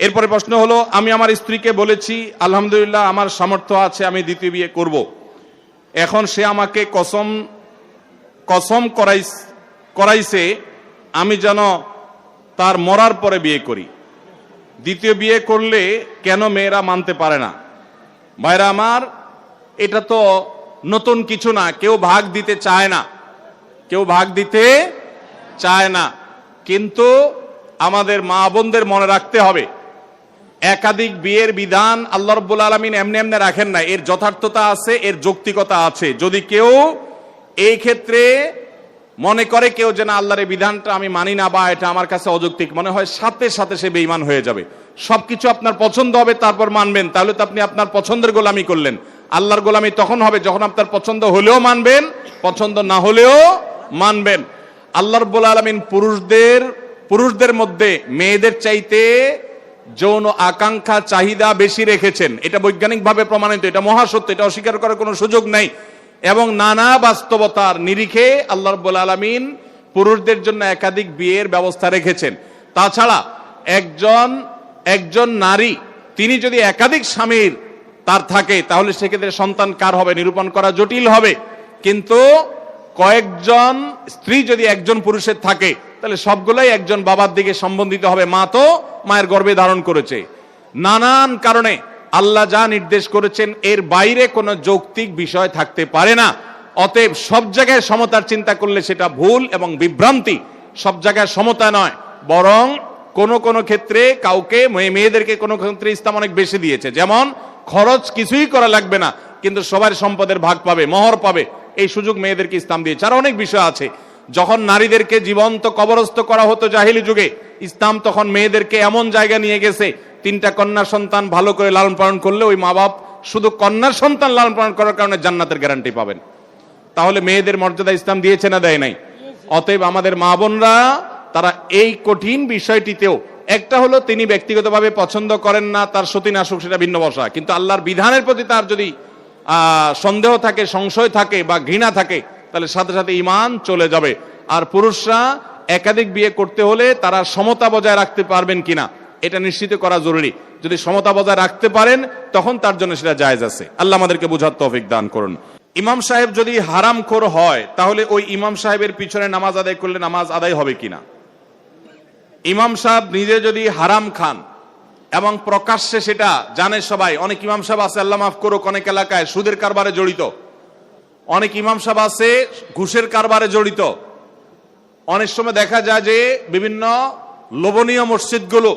এরপরে প্রশ্ন হলো, আমি আমার স্ত্রীকে বলেছি আলহামদুলিল্লাহ আমার সামর্থ্য আছে, আমি দ্বিতীয় বিয়ে করব। এখন সে আমাকে কসম করাইছে আমি যেন তার মরার পরে বিয়ে করি। দ্বিতীয় বিয়ে করলে কেন মেয়েরা মানতে পারে না? ভাইরা আমার, এটা তো নতুন কিছু না, কেউ ভাগ দিতে চায় না, কেউ ভাগ দিতে চায় না। কিন্তু আমাদের মা বোনদের মনে রাখতে হবে, একাধিক বিয়ের বিধান আল্লাহ রাব্বুল আলামিন এমনি এমনি রাখেন না, এর যথার্থতা আছে, এর যৌক্তিকতা আছে। যদি কেউ এই ক্ষেত্রে মনে করে কেউ যে না আল্লাহর এই বিধানটা আমি মানি না বা এটা আমার কাছে অযৌক্তিক মনে হয়, সাথে সাথে সে বেঈমান হয়ে যাবে। সবকিছু আপনার পছন্দ হবে তারপর মানবেন, তাহলে তো আপনি আপনার পছন্দের গোলামি করলেন। আল্লাহর গোলামি তখন হবে যখন আপনার পছন্দ হলেও মানবেন, পছন্দ না হলেও মানবেন। আল্লাহ রাব্বুল আলামিন পুরুষদের মধ্যে মেয়েদের চাইতে যৌন আকাঙ্ক্ষা চাহিদা বেশি রেখেছেন, এটা বৈজ্ঞানিকভাবে প্রমাণিত, এটা মহাসত্য, এটা অস্বীকার করার কোনো সুযোগ নাই। এবং নানা বাস্তবতার নিরিখে আল্লাহ রাব্বুল আলামিন পুরুষদের জন্য একাধিক বিয়ের ব্যবস্থা রেখেছেন। তাছাড়া একজন নারী তিনি যদি একাধিক স্বামীর তার থাকে, তাহলে সেক্ষেত্রে সন্তান কার হবে নিরূপণ করা জটিল হবে। কিন্তু কয়েকজন স্ত্রী যদি একজন পুরুষের থাকে, তাহলে সবগুলাই একজন বাবার দিকে সম্বন্ধিত হবে। মা তো মায়ের গর্ভে ধারণ করেছে। নানান কারণে আল্লাহ যা নির্দেশ করেছেন এর বাইরে কোনো যৌক্তিক বিষয় থাকতে পারে না। অতএব সব জায়গায় সমতার চিন্তা করলে সেটা ভুল এবং বিভ্রান্তি। সব জায়গায় সমতা নয়, বরং কোন ক্ষেত্রে কাউকে মেয়েদেরকে কোনো ক্ষেত্রে ইসলাম অনেক বেশি দিয়েছে। যেমন খরচ কিছুই করা লাগবে না, কিন্তু সবার সম্পদের ভাগ পাবে, মোহর পাবে, এই সুযোগ মেয়েদেরকে ইসলাম দিয়েছে। আর অনেক বিষয় আছে। যখন নারীদেরকে জীবন্ত কবরস্থ করা হতো জাহিলি যুগে, ইসলাম তখন মেয়েদেরকে এমন জায়গা নিয়ে গেছে, 3টা কন্যা সন্তান ভালো করে লালন পালন করলে ওই মা বাপ শুধু কন্যার সন্তান লালন পালন করার কারণে জান্নাতের গ্যারান্টি পাবেন। তাহলে মেয়েদের মর্যাদা ইসলাম দিয়েছে না দেয় নাই? অতএব আমাদের মা বোনরা তারা এই কঠিন বিষয়টিতেও, একটা হলো তিনি ব্যক্তিগতভাবে পছন্দ করেন না, তার সতীন আসুক সেটা ভিন্ন বসা, কিন্তু আল্লাহর বিধানের প্রতি তার যদি সন্দেহ থাকে, সংশয় থাকে বা ঘৃণা থাকে, তাহলে সাথে সাথে ঈমান চলে যাবে। আর পুরুষরা একাধিক বিয়ে করতে হলে তারা সমতা বজায় রাখতে পারবেন কিনা এটা নিশ্চিত করা জরুরি। যদি সমতা বজায় রাখতে পারেন তখন তার জন্য সেটা জায়েজ আছে। আল্লাহ আমাদেরকে বুঝার তৌফিক দান করুন। ইমাম সাহেব যদি হারামখোর হয়, তাহলে ওই ইমাম সাহেবের পিছনে নামাজ আদায় করলে নামাজ আদায় হবে কিনা? ইমাম সাহেব নিজে যদি হারাম খান এবং প্রকাশ্যে সেটা জানে সবাই, অনেক ইমাম সাহেব আছে আল্লাহ মাফ করুক অনেক এলাকায় সুদের কারবারে জড়িত, অনেক ইমাম সাহেব আছে ঘুষের কারবারে জড়িত। অনেক সময় দেখা যায় যে বিভিন্ন লোভনীয় মসজিদগুলো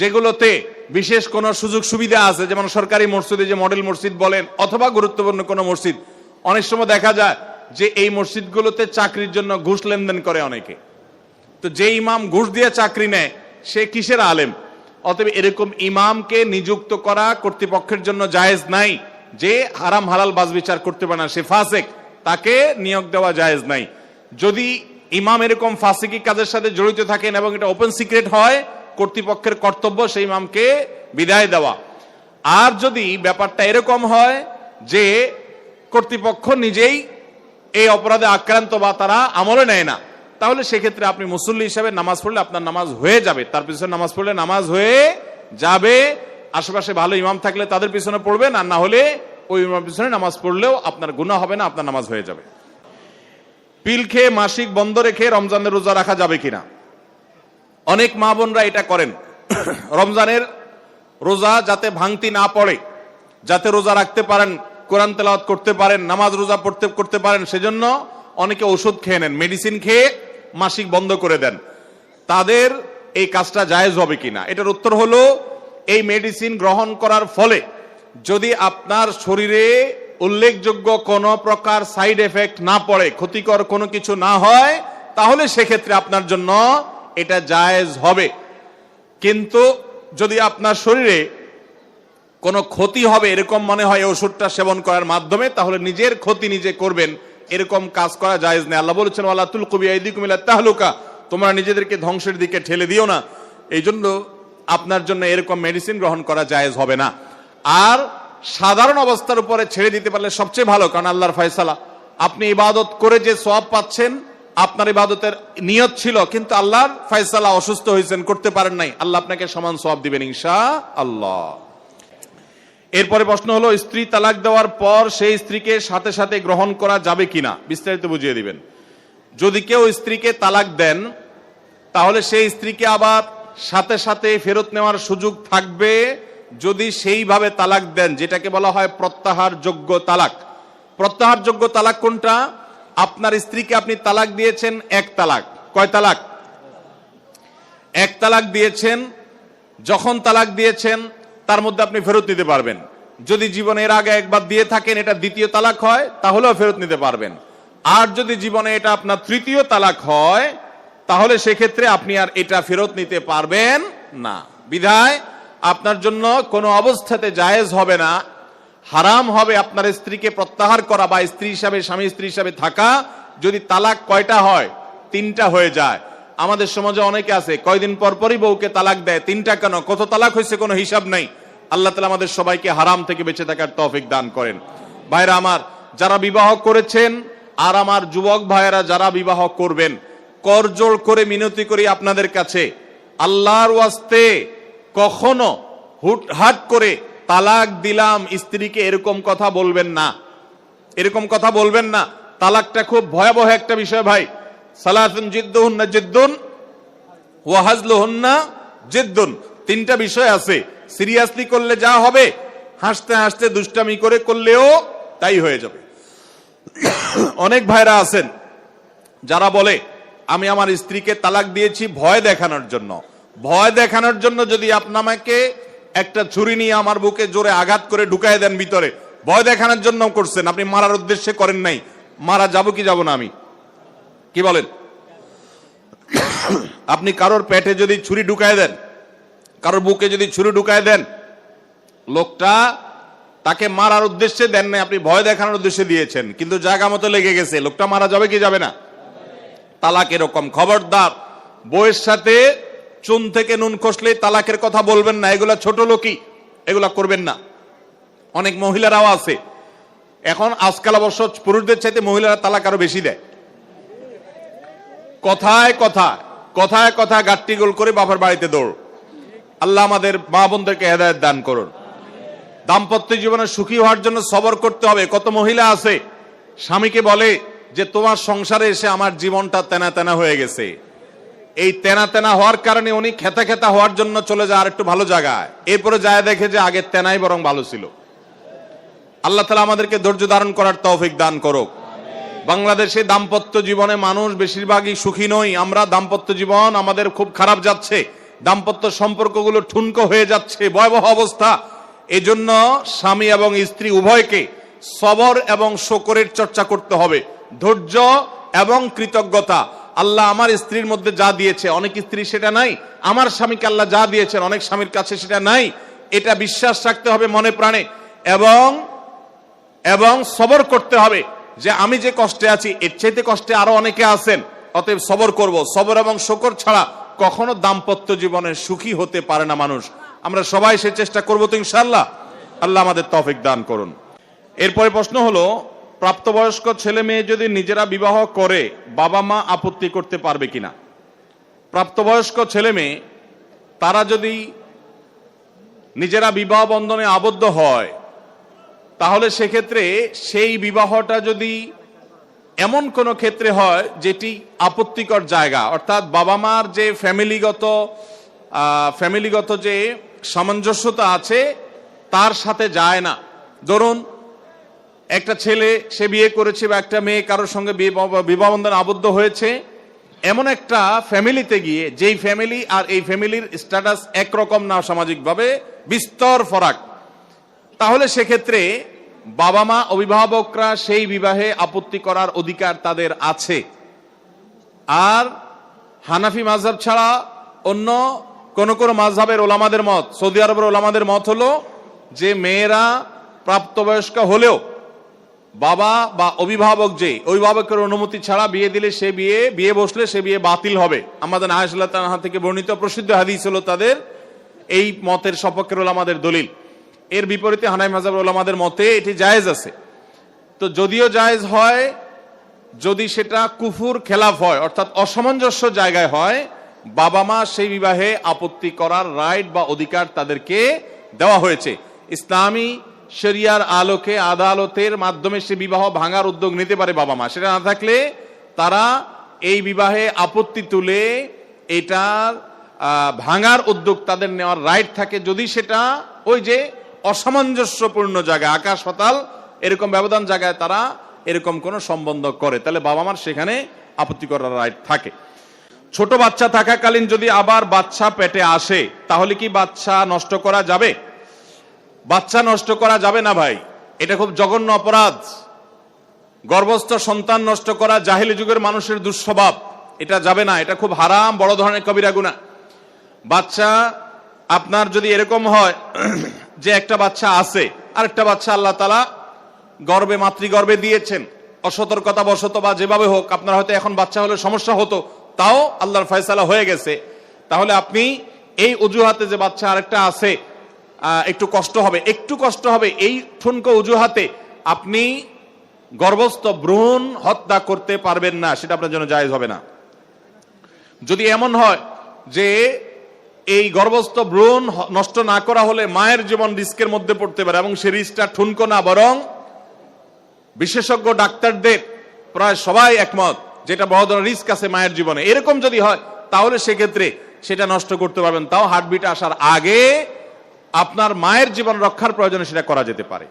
যেগুলোতে বিশেষ কোনো সুযোগ সুবিধা আছে, যেমন সরকারি মসজিদে যে মডেল মসজিদ বলেন অথবা গুরুত্বপূর্ণ কোনো মসজিদ, অনেক সময় দেখা যায় যে এই মসজিদগুলোতে চাকরির জন্য ঘুষ লেনদেন করে অনেকে। তো যে ইমাম ঘুষ দিয়ে চাকরি নেয় সে কিসের আলেম? অতএব এরকম ইমামকে নিযুক্ত করা কর্তৃপক্ষের জন্য জায়েজ নাই। যে হারাম হালাল বাছবিচার করতে পারে না সে ফাসিক, তাকে নিয়োগ দেওয়া জায়েজ নাই। যদি ইমাম এরকম ফাসিকি কাজের সাথে জড়িত থাকেন এবং এটা ওপেন সিক্রেট হয়, কর্তৃপক্ষের কর্তব্য সেই ইমামকে বিদায় দেওয়া। আর যদি ব্যাপারটা এরকম হয় যে কর্তৃপক্ষ নিজেই এই অপরাধে আক্রান্ত বা তারা আমলে নেয় না, তাহলে সেক্ষেত্রে আপনি মুসল্লি হিসাবে নামাজ পড়লে আপনার নামাজ হয়ে যাবে, তার পিছনে নামাজ পড়লে নামাজ হয়ে যাবে। আশেপাশে ভালো ইমাম থাকলে তাদের পিছনে পড়বেন, আর না হলে ওই ইমামের পিছনে নামাজ পড়লেও আপনার গুনাহ হবে না, আপনার নামাজ হয়ে যাবে। পিল খেয়ে মাসিক বন্ধ রেখে রমজানের রোজা রাখা যাবে কিনা? অনেক মা বোনরা এটা করেন, রমজানের রোজা যাতে ভাঙতি না পড়ে, যাতে রোজা রাখতে পারেন, কোরআন তেলাওয়াত করতে পারেন, নামাজ রোজা করতে পারেন, সেজন্য অনেকে ওষুধ খেয়ে নেন, মেডিসিন খেয়ে মাসিক বন্ধ করে দেন। তাদের এই কাজটা জায়েজ হবে কিনা? এটার উত্তর হলো, এই মেডিসিন গ্রহণ করার ফলে যদি আপনার শরীরে উল্লেখযোগ্য কোনো প্রকার সাইড এফেক্ট না পড়ে, ক্ষতিকর কোনো কিছু না হয়, তাহলে সেক্ষেত্রে আপনার জন্য এটা জায়েজ হবে। কিন্তু যদি আপনার শরীরে কোনো ক্ষতি হবে এরকম মনে হয় ওষুধটা সেবন করার মাধ্যমে, তাহলে নিজের ক্ষতি নিজে করবেন, এরকম কাজ করা জায়েজ নেই। আল্লাহ বলেছেন ওয়ালা তুলকু বিআইদিকুম ইলা তাহলুকা, তোমরা নিজেদেরকে ধ্বংসের দিকে ঠেলে দিও না। এই জন্য আপনার জন্য এরকম মেডিসিন গ্রহণ করা জায়েজ হবে না। আর সাধারণ অবস্থার উপরে ছেড়ে দিতে পারলে সবচেয়ে ভালো, কারণ আল্লাহর ফয়সালা, আপনি ইবাদত করে যে সওয়াব পাচ্ছেন আপনার ইবাদতের নিয়ত ছিল, কিন্তু আল্লাহর ফয়সালা অসুস্থ হয়েছেন, করতে পারেন নাই, আল্লাহ আপনাকে সমান সওয়াব দিবেন ইনশাআল্লাহ। এরপরে প্রশ্ন হলো, স্ত্রী তালাক দেওয়ার পর সেই স্ত্রীকে সাথে সাথে গ্রহণ করা যাবে কিনা, বিস্তারিত বুঝিয়ে দিবেন। যদি কেউ স্ত্রীকে তালাক দেন তাহলে সেই স্ত্রীকে আবার সাথে সাথে ফেরত নেওয়ার সুযোগ থাকবে যদি সেইভাবে তালাক দেন যেটাকে বলা হয় প্রত্যাহারযোগ্য তালাক। প্রত্যাহারযোগ্য তালাক কোনটা? আপনার স্ত্রীকে আপনি তালাক দিয়েছেন এক তালাক। কয় তালাক? এক তালাক দিয়েছেন। যখন তালাক দিয়েছেন তার মধ্যে আপনি ফেরত নিতে পারবেন। যদি জীবনে এর আগে একবার দিয়ে থাকেন, এটা দ্বিতীয় তালাক হয়, তাহলেও ফেরত নিতে পারবেন। আর যদি জীবনে এটা আপনার তৃতীয় তালাক হয় তাহলে সেক্ষেত্রে আপনি আর এটা ফেরত নিতে পারবেন না। বিধায় আপনার জন্য কোনো অবস্থাতে জায়েজ হবে না, হারাম হবে আপনার স্ত্রীকে প্রত্যাহার করা বা স্ত্রী হিসাবে, স্বামী স্ত্রী হিসাবে থাকা যদি তালাক কয়টা হয়? তিনটা হয়ে যায়। আমাদের সমাজে অনেকে আছে কয়দিন পর পরই বউকে তালাক দেয়। তিনটা কেন, কত তালাক হয়েছে কোনো হিসাব নাই। আল্লাহ তাআলা আমাদের সবাইকে হারাম থেকে বেঁচে থাকার তৌফিক দান করেন। ভাইরা আমার, যারা বিবাহ করেছেন আর আমার যুবক ভাইয়েরা যারা বিবাহ করবেন, করজোড় করে মিনতি করি আপনাদের কাছে, আল্লাহর ওয়াস্তে কখনো হুটহাট করে তালাক দিলাম স্ত্রীকে এরকম কথা বলবেন না। এরকম কথা বলবেন না। তালাকটা খুব ভয়াবহ একটা বিষয় ভাই। সালাতুন জিদ্দুহুন্না জিদ্দুন ওয়া হাজলুহুন্না জিদ্দুন, তিনটা বিষয় আছে। সিরিয়াসলি করলে যা হবে, হাসতে হাসতে দুষ্টামি করে করলেও তাই হয়ে যাবে। অনেক ভাইরা আছেন যারা বলে আমি আমার স্ত্রীকে তালাক দিয়েছি ভয় দেখানোর জন্য। ভয় দেখানোর জন্য যদি আপনাকে একটা ছুরি নিয়ে আমার বুকে জোরে আঘাত করে ঢুকায় দেন ভিতরে, ভয় দেখানোর জন্য করছেন, আপনি মারার উদ্দেশ্যে করেন নাই। মারা যাব কি যাব না আমি? কি বলেন? আপনি কারোর পেটে যদি ছুরি ঢুকায় দেন, কারোর বুকে যদি ছুরি ঢুকায় দেন, লোকটা তাকে মারার উদ্দেশ্যে দেন নাই, আপনি ভয় দেখানোর উদ্দেশ্যে দিয়েছেন, কিন্তু জায়গা মতো লেগে গেছে, লোকটা মারা যাবে কি যাবে না? তালাক এরকম। খবরদার, বউয়ের সাথে চুন থেকে নুন খসলে তালাকের কথা বলবেন না। এগুলা ছোট লোকই, এগুলা করবেন না। অনেক মহিলারাও আছে এখন, আজকাল অবশ্য পুরুষদের চাইতে মহিলারা তালাক আরো বেশি দেয়। কথায় কথায় কথায় কথায় গাট্টি গোল করে বাপের বাড়িতে দৌড়। আল্লাহ আমাদের মা বোনদেরকে হেদায়েত দান করুন। দাম্পত্য জীবনে সুখী হওয়ার জন্য সবর করতে হবে। কত মহিলা আছে স্বামীকে বলে যে তোমার সংসারে এসে আমার জীবনটা তেনা তেনা হয়ে গেছে। এই তেনা তেনা হওয়ার কারণে উনি খেতা খেতা হওয়ার জন্য চলে যায় আর একটু ভালো জায়গায়, এরপরে যায় দেখে যে আগে তেনাই বরং ভালো ছিল। আল্লাহ তাআলা আমাদেরকে ধৈর্য ধারণ করার তৌফিক দান করুক। বাংলাদেশে দাম্পত্য জীবনে মানুষ বেশিরভাগই সুখী নই আমরা। দাম্পত্য জীবন আমাদের খুব খারাপ যাচ্ছে, দাম্পত্য সম্পর্কগুলো ঠুনকো হয়ে যাচ্ছে, ভয়াবহ অবস্থা। এজন্য স্বামী এবং স্ত্রী উভয়কে সবর এবং শুকরের চর্চা করতে হবে, ধৈর্য এবং কৃতজ্ঞতা। আল্লাহ আমার স্ত্রীর মধ্যে যা দিয়েছে, অনেক স্ত্রী সেটা নাই। আমার স্বামীকে আল্লাহ যা দিয়েছেন অনেক স্বামীর কাছে সেটা নাই। এটা বিশ্বাস রাখতে হবে মনে প্রাণে, এবং সবর করতে হবে যে আমি যে কষ্টে আছি এর চাইতে কষ্টে আরো অনেকে আছেন, অতএব সবর করব। সবর এবং শুকর ছাড়া কখনো দাম্পত্য জীবনে সুখী হতে পারে না মানুষ। আমরা সবাই সে চেষ্টা করবো তো ইনশাআল্লাহ। আল্লাহ আমাদের তৌফিক দান করুন। এরপরে প্রশ্ন হলো, প্রাপ্তবয়স্ক ছেলে মেয়ে যদি নিজেরা বিবাহ করে বাবা মা আপত্তি করতে পারবে কিনা? প্রাপ্তবয়স্ক ছেলে মেয়ে তারা যদি নিজেরা বিবাহ বন্ধনে আবদ্ধ হয় তাহলে সেক্ষেত্রে সেই বিবাহটা যদি এমন কোন ক্ষেত্রে হয় যেটি আপত্তিকর জায়গা, অর্থাৎ বাবা মার যে ফ্যামিলিগত যে সামঞ্জস্যতা আছে তার সাথে যায় না। ধরুন একটা ছেলে সে বিয়ে করেছে বা একটা মেয়ে কারোর সঙ্গে বিবাহ বন্ধনে আবদ্ধ হয়েছে, এমন একটা ফ্যামিলিতে গিয়ে যেই ফ্যামিলি আর এই ফ্যামিলির স্ট্যাটাস একরকম না, সামাজিকভাবে বিস্তর ফরাক, তাহলে সেক্ষেত্রে বাবা মা অভিভাবকরা সেই বিবাহে আপত্তি করার অধিকার তাদের আছে। আর হানাফি মাযহাব ছাড়া অন্য কোন কোন মাযহাবের ওলামাদের মত, সৌদি আরবের ওলামাদের মত হলো যে মেয়েরা প্রাপ্তবয়স্ক হলেও বাবা বা অভিভাবক যে অভিভাবকের অনুমতি ছাড়া বিয়ে দিলে সে বিয়ে বসলে সে বিয়ে বাতিল হবে। আমাদের আয়েশা রাদিয়াল্লাহু তাআলা থেকে বর্ণিত প্রসিদ্ধ হাদিস হলো তাদের এই মতের সপক্ষের ওলামাদের দলিল। এর বিপরীতে হানাফি মাযহাবের ওলামাদের মতে এটি জায়েজ আছে। তো যদিও জায়েজ হয়, যদি সেটা কুফুর খেলাফ হয়, অর্থাৎ অসামঞ্জস্য জায়গায় হয়, বাবা মা সেই বিবাহে আপত্তি করার রাইট বা অধিকার তাদেরকে দেওয়া হয়েছে। ইসলামী শরিয়ার আলোকে আদালতের মাধ্যমে সে বিবাহ ভাঙার উদ্যোগ নিতে পারে বাবা মা। সেটা না থাকলে তারা এই বিবাহে আপত্তি তুলে এটার ভাঙার উদ্যোগ তাদের নেওয়ার রাইট থাকে, যদি সেটা ওই যে অসামঞ্জস্যপূর্ণ জায়গায়, আকাশ পাতাল এরকম ব্যবধান জায়গায় তারা এরকম কোন সম্বন্ধ করে, তাহলে বাবা মার সেখানে আপত্তি করার রাইট থাকে। ছোট বাচ্চা থাকাকালীন যদি আবার বাচ্চা পেটে আসে, তাহলে কি বাচ্চা নষ্ট করা যাবে? বাচ্চা নষ্ট করা যাবে না ভাই, এটা খুব জঘন্য অপরাধ। গর্ভস্থ সন্তান নষ্ট করা জাহেলি যুগের মানুষের দুঃস্বভাব, এটা যাবে না, এটা খুব হারাম, বড় ধরনের কবিরা গুনাহ। বাচ্চা আপনার যদি এরকম হয় যে একটা বাচ্চা আছে, আরেকটা বাচ্চা আল্লাহ তাআলা গর্ভে মাতৃগর্ভে দিয়েছেন, অসতর্কতা বশত বা যেভাবে হোক আপনার হয়তো এখন বাচ্চা হলে সমস্যা হতো, তাও আল্লাহর ফয়সালা হয়ে গেছে, তাহলে আপনি এই অজুহাতে যে বাচ্চা আরেকটা আছে একটু কষ্ট হবে এই ঠুনকো অজুহাতে আপনি গর্ভস্থ ভ্রূণ হত্যা করতে পারবেন না, সেটা আপনার জন্য জায়েজ হবে না। যদি এমন হয় যে এই গর্ভস্থ ভ্রূণ নষ্ট না করা হলে মায়ের জীবন রিস্কের মধ্যে পড়তে পারে, এবং সে রিস্কটা ঠুনকো না, বরং বিশেষজ্ঞ ডাক্তারদের প্রায় সবাই একমত যেটা বড় ধরনের রিস্ক আছে মায়ের জীবনে, এরকম যদি হয় তাহলে সেক্ষেত্রে সেটা নষ্ট করতে পারবেন, তাও হার্টবিট আসার আগে আপনার মায়ের জীবন রক্ষার প্রয়োজনে সেটা করা যেতে পারে।